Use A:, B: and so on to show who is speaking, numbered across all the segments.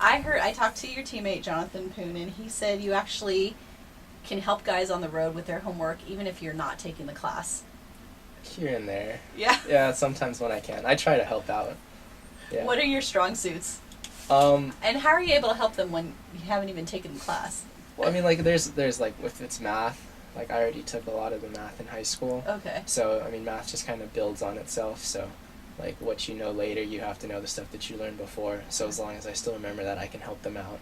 A: I talked to your teammate Jonathan Poon, and he said you actually can help guys on the road with their homework even if you're not taking the class.
B: Here and there.
A: Yeah.
B: Yeah, sometimes when I can. I try to help out. Yeah.
A: What are your strong suits?
B: And
A: how are you able to help them when you haven't even taken the class?
B: Well, I mean, like, there's like, if it's math, like, I already took a lot of the math in high school.
A: Okay.
B: So, I mean, math just kind of builds on itself, so, like, what you know later, you have to know the stuff that you learned before. So as long as I still remember that, I can help them out.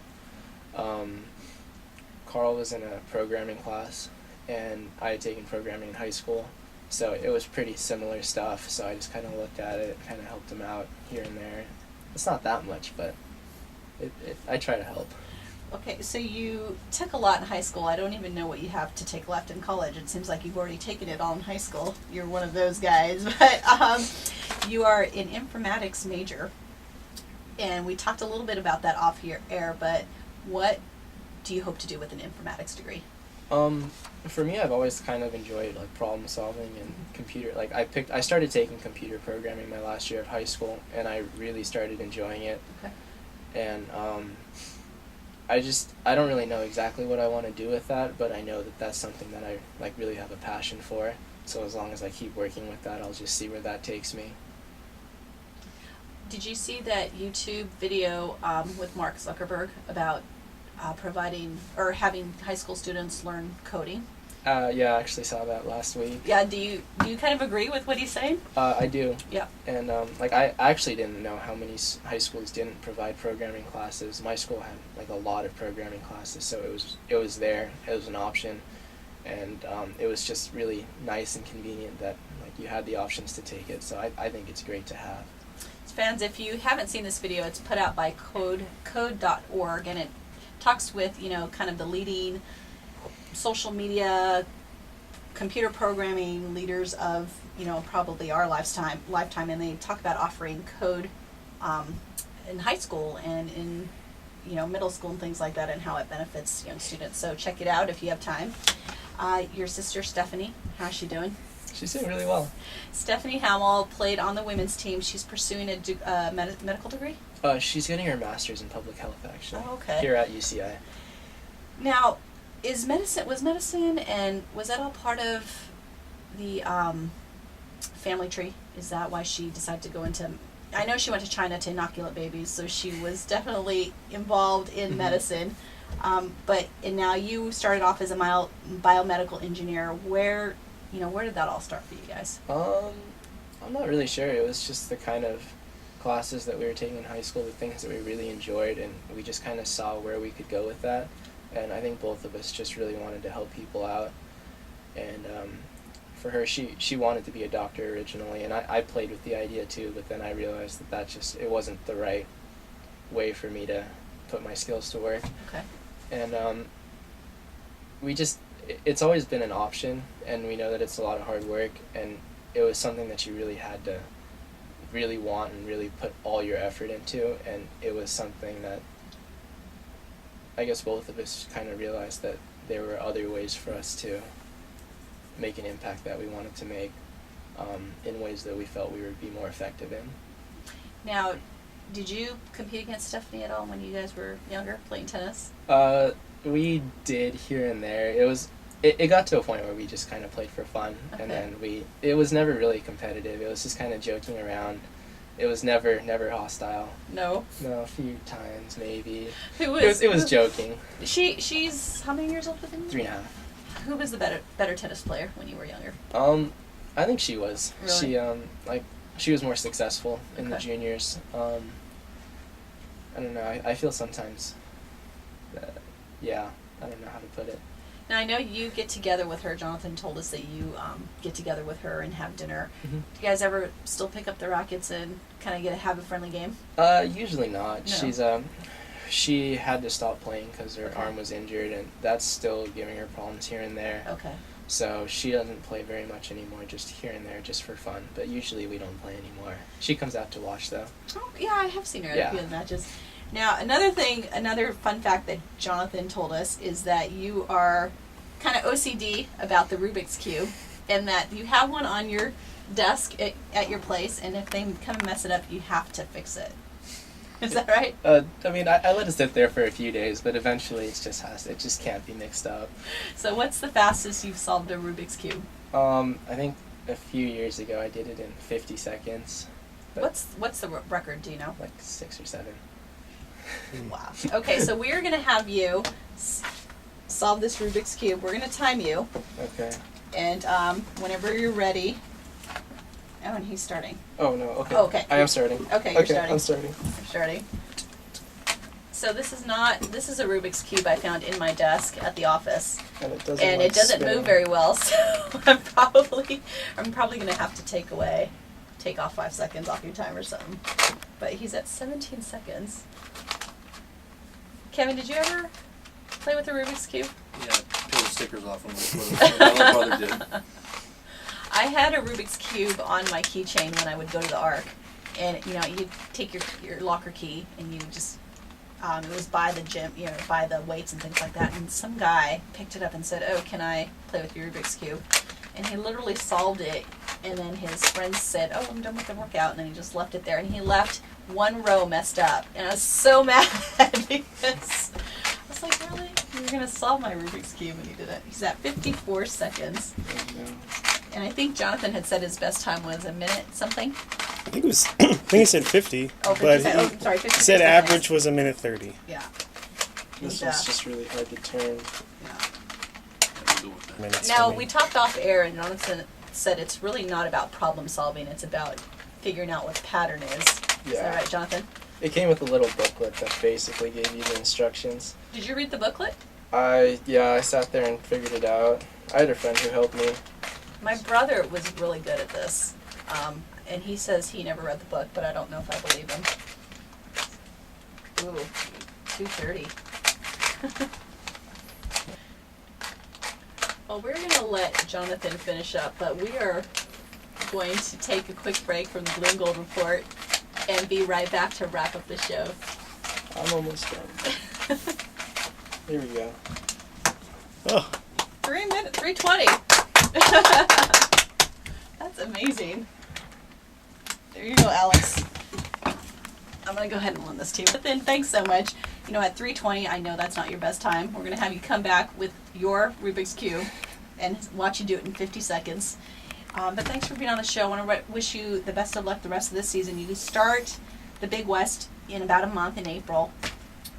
B: Carl was in a programming class, and I had taken programming in high school, so it was pretty similar stuff, so I just kind of looked at it, kind of helped him out here and there. It's not that much, but I try to help.
A: Okay, so you took a lot in high school. I don't even know what you have to take left in college. It seems like you've already taken it all in high school. You're one of those guys. But you are an informatics major. And we talked a little bit about that off your air, but what do you hope to do with an informatics degree?
B: For me, I've always kind of enjoyed, like, problem solving and computer. Like, I started taking computer programming my last year of high school, and I really started enjoying it.
A: Okay.
B: And I don't really know exactly what I want to do with that, but I know that that's something that I, like, really have a passion for. So as long as I keep working with that, I'll just see where that takes me.
A: Did you see that YouTube video with Mark Zuckerberg about providing or having high school students learn coding?
B: Yeah, I actually saw that last week.
A: Yeah, do you kind of agree with what he's saying?
B: I do.
A: Yeah.
B: And like, I actually didn't know how many high schools didn't provide programming classes. My school had, like, a lot of programming classes, so it was there. It was an option, and it was just really nice and convenient that, like, you had the options to take it. So I think it's great to have.
A: Fans, if you haven't seen this video, it's put out by code.org, and it talks with, kind of the leading social media, computer programming leaders of, probably our lifetime, and they talk about offering code in high school and in, middle school and things like that, and how it benefits young students. So check it out if you have time. Your sister Stephanie, how's she doing?
B: She's doing really well.
A: Stephanie Hammel played on the women's team. She's pursuing a medical degree?
B: She's getting her master's in public health, actually.
A: Oh, okay.
B: Here at UCI.
A: Now, was medicine, and was that all part of the family tree? Is that why she decided to go into... I know she went to China to inoculate babies, so she was definitely involved in medicine. But now you started off as a biomedical engineer. Where did that all start for you guys?
B: I'm not really sure. It was just the kind of classes that we were taking in high school, the things that we really enjoyed, and we just kind of saw where we could go with that. And I think both of us just really wanted to help people out. And for her, she wanted to be a doctor originally, and I played with the idea too, but then I realized that it wasn't the right way for me to put my skills to work.
A: Okay.
B: And it's always been an option, and we know that it's a lot of hard work, and it was something that you really had to really want and really put all your effort into, and it was something that I guess both of us kind of realized that there were other ways for us to make an impact that we wanted to make, in ways that we felt we would be more effective in.
A: Now, did you compete against Stephanie at all when you guys were younger, playing tennis?
B: We did here and there. It got to a point where we just kind of played for fun,
A: okay.
B: And then it was never really competitive. It was just kind of joking around. It was never hostile.
A: No?
B: No, a few times maybe.
A: It was
B: joking.
A: She's how many years older than you?
B: 3.5.
A: Who was the better tennis player when you were younger?
B: I think she was.
A: Really?
B: She was more successful in the
A: Okay.
B: juniors. I don't know. I feel sometimes that, yeah, I don't know how to put it.
A: Now, I know you get together with her. Jonathan told us that you get together with her and have dinner.
B: Mm-hmm.
A: Do you guys ever still pick up the rackets and kind of have a friendly game?
B: Usually not.
A: No.
B: She had to stop playing because her
A: Okay.
B: arm was injured, and that's still giving her problems here and there.
A: Okay.
B: So she doesn't play very much anymore, just here and there, just for fun. But usually we don't play anymore. She comes out to watch, though.
A: Oh, yeah, I have seen her at
B: Yeah.
A: a few of the matches. Now, another fun fact that Jonathan told us is that you are kind of OCD about the Rubik's Cube, and that you have one on your desk at your place, and if they come and mess it up, you have to fix it. Is that right?
B: I mean, I let it sit there for a few days, but eventually it just can't be mixed up.
A: So what's the fastest you've solved a Rubik's Cube?
B: I think a few years ago I did it in 50 seconds. But
A: What's the record, do you know?
B: like 6 or 7.
A: Wow. Okay, so we're going to have you solve this Rubik's Cube. We're going to time you.
B: Okay.
A: And whenever you're ready. Oh, and he's starting.
B: Oh, no, okay.
A: Oh, okay.
B: I am starting.
A: Okay, you're starting.
B: I'm starting.
A: I'm starting. So this is a Rubik's Cube I found in my desk at the office.
B: And it doesn't,
A: And
B: like,
A: it doesn't
B: spin.
A: move very well, so I'm probably going to have to take off 5 seconds off your time or something. But he's at 17 seconds. Kevin, did you ever play with the Rubik's Cube?
C: Yeah, peel the stickers off them. My little brother did.
A: I had a Rubik's Cube on my keychain when I would go to the Ark, and you take your locker key and you just it was by the gym, by the weights and things like that, and some guy picked it up and said, "Oh, can I play with your Rubik's Cube?" And he literally solved it, and then his friends said, "Oh, I'm done with the workout," and then he just left it there, and he left one row messed up, and I was so mad because I was like, "Really? You're gonna solve my Rubik's Cube?" And he didn't. He's at 54 seconds.
B: Oh, no.
A: And I think Jonathan had said his best time was a minute something.
D: I think it was. I think he said 50.
A: Oh, 50
D: but
A: oh, sorry, 50
D: he said
A: seconds.
D: average was a minute 30.
A: Yeah.
B: This
A: And,
B: one's just really hard to turn.
A: yeah.
D: Minutes
A: Now,
D: for me.
A: we talked off air, and Jonathan said it's really not about problem solving, it's about figuring out what the pattern is. Is
B: Yeah.
A: that right, Jonathan?
B: It came with a little booklet that basically gave you the instructions.
A: Did you read the booklet?
B: I sat there and figured it out. I had a friend who helped me.
A: My brother was really good at this, and he says he never read the book, but I don't know if I believe him. Ooh, 2:30. Well, we're going to let Jonathan finish up, but we are going to take a quick break from the Blue and Gold Report and be right back to wrap up the show.
B: I'm almost done. Here we go.
D: Oh,
A: 3 minutes, 3:20. That's amazing. There you go, Alex. I'm going to go ahead and win this too. But then, thanks so much. At 3:20, I know that's not your best time. We're going to have you come back with your Rubik's Cube and watch you do it in 50 seconds. But thanks for being on the show. I want to wish you the best of luck the rest of this season. You start the Big West in about a month in April.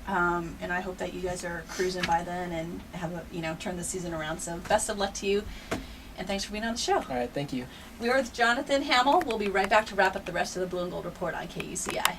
A: And I hope that you guys are cruising by then and have turn the season around. So best of luck to you. And thanks for being on the show.
B: All right, thank you.
A: We are with Jonathan Hammel. We'll be right back to wrap up the rest of the Blue and Gold Report on KUCI.